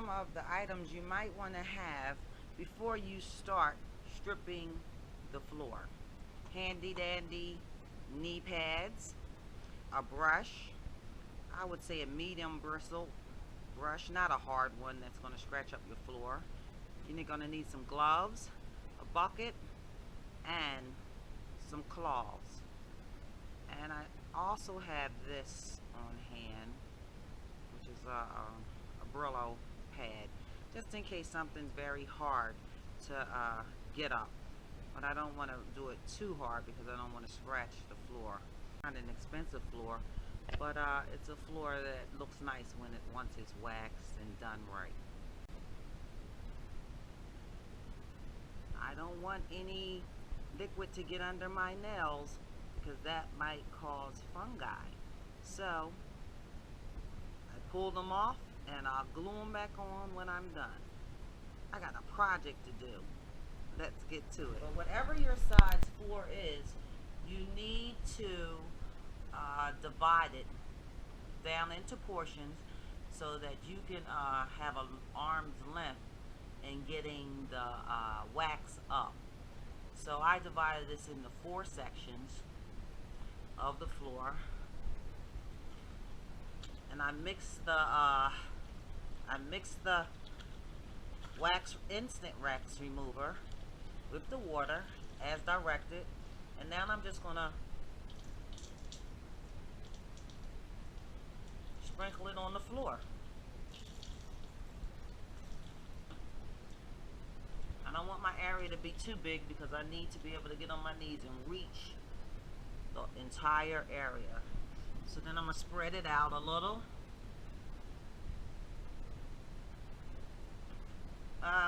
some of the items you might want to have before you start stripping the floor. Handy dandy knee pads, a brush, I would say a medium bristle brush, not a hard one that's going to scratch up your floor. You're going to need some gloves, a bucket, and some cloths. And I also have this on hand, which is a Brillo pad, just in case something's very hard to get up. But I don't want to do it too hard because I don't want to scratch the floor. Not an expensive floor, but it's a floor that looks nice once it's waxed and done right. I don't want any liquid to get under my nails because that might cause fungi. So I pull them off and I'll glue them back on when I'm done. I got a project to do. Let's get to it. But whatever your size floor is, you need to divide it down into portions so that you can have an arm's length in getting the wax up. So I divided this into 4 sections of the floor, and I mixed the wax instant wax remover with the water as directed, and now I'm just gonna sprinkle it on the floor. I don't want my area to be too big because I need to be able to get on my knees and reach the entire area. So then I'm gonna spread it out a little.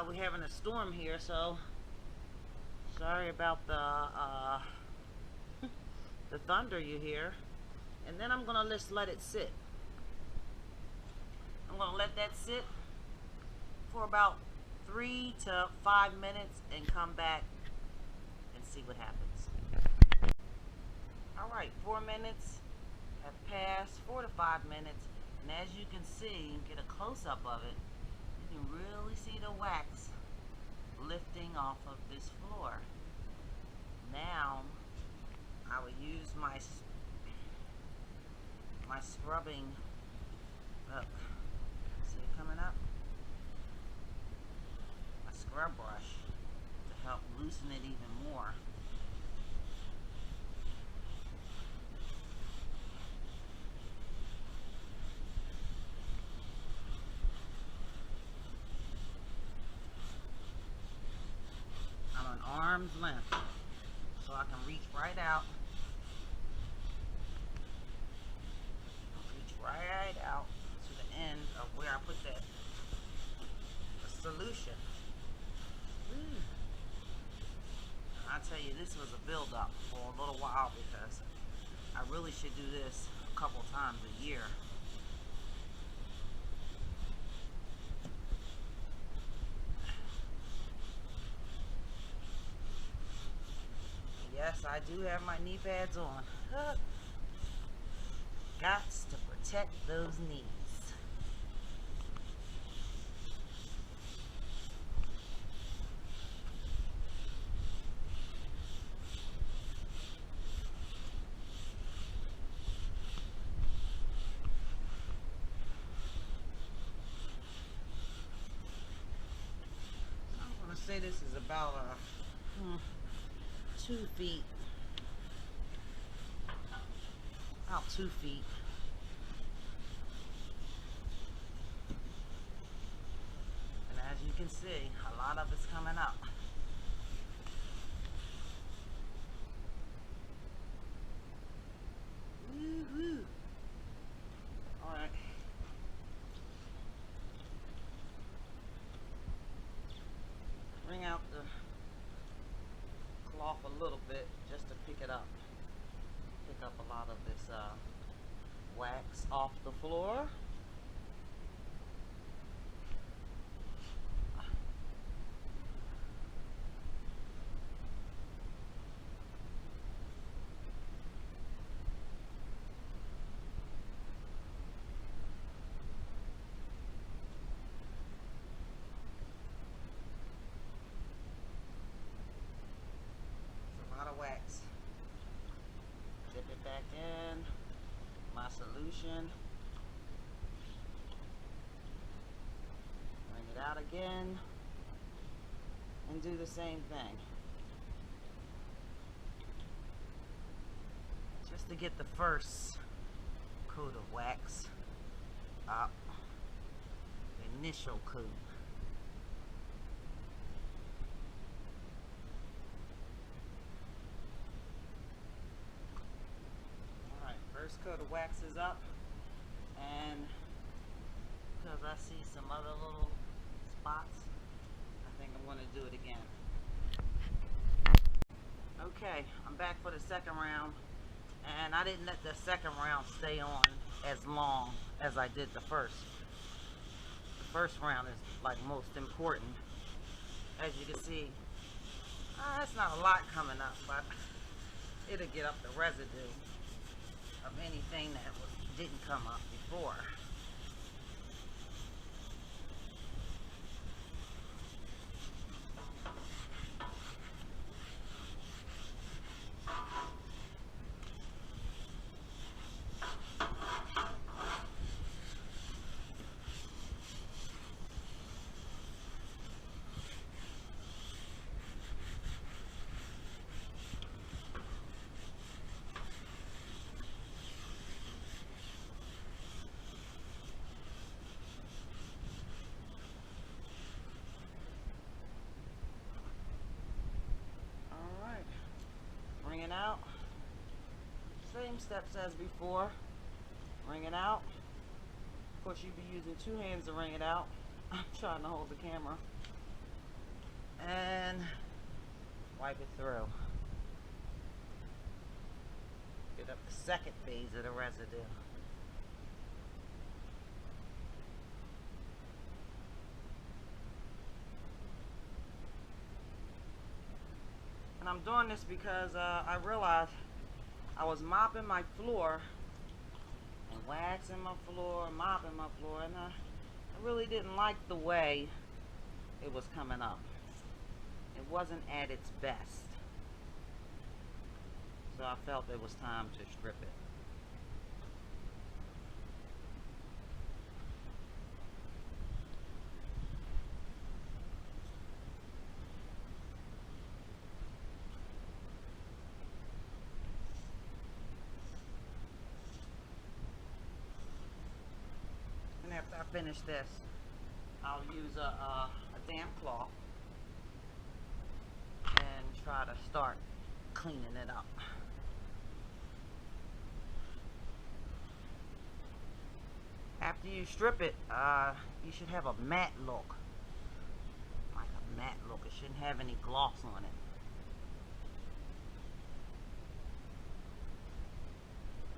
We're having a storm here, so sorry about the the thunder you hear. And then I'm gonna just let it sit. I'm gonna let that sit for about 3 to 5 minutes and come back and see what happens. Alright, 4 minutes have passed, 4 to 5 minutes, and as you can see, you get a close-up of it, you can really see the wax lifting off of this floor. Now I will use my scrubbing, look, see it coming up? My scrub brush to help loosen it even more. I'm an arm's length, so I can reach right out. Reach right out to the end of where I put that solution. I tell you, this was a build-up for a little while because I really should do this a couple times a year. Yes, I do have my knee pads on. Gots to protect those knees. I'm gonna say this is about 2 feet. About 2 feet. And as you can see, a lot of it's coming up. Woo-hoo. Alright. Bring out the cloth a little bit just to pick it up. Pick up a lot of this wax off the floor. Get back in my solution. Bring it out again. And do the same thing. Just to get the first coat of wax up. The initial coat. Alright, first coat of wax is up. And because I see some other little spots, I think I'm going to do it again. Okay, I'm back for the second round. And I didn't let the second round stay on as long as I did the first. The first round is like most important. As you can see, it's not a lot coming up, but it'll get up the residue of anything that didn't come up before. Wring it out. Same steps as before. Wring it out. Of course, you'd be using two hands to wring it out. I'm trying to hold the camera. And wipe it through. Get up the second phase of the residue. And I'm doing this because I realized I was mopping my floor and waxing my floor, mopping my floor, and I really didn't like the way it was coming up. It wasn't at its best. So I felt it was time to strip it. And after I finish this, I'll use a damp cloth and try to start cleaning it up. After you strip it, you should have a matte look. Like a matte look. It shouldn't have any gloss on it.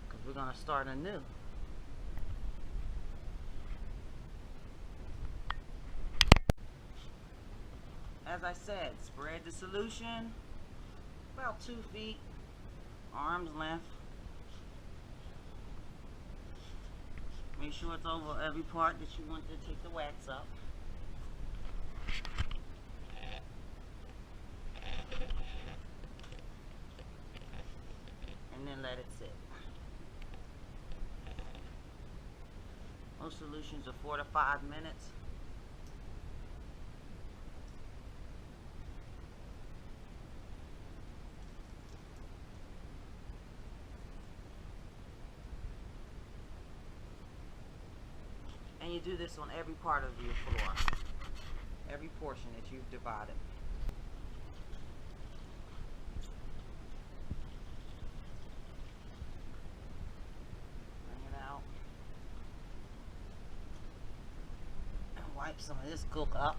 Because we're going to start anew. As I said, spread the solution about 2 feet, arm's length. Make sure it's over every part that you want to take the wax up. And then let it sit. Most solutions are 4 to 5 minutes. And you do this on every part of your floor, every portion that you've divided. Bring it out and wipe some of this gook up.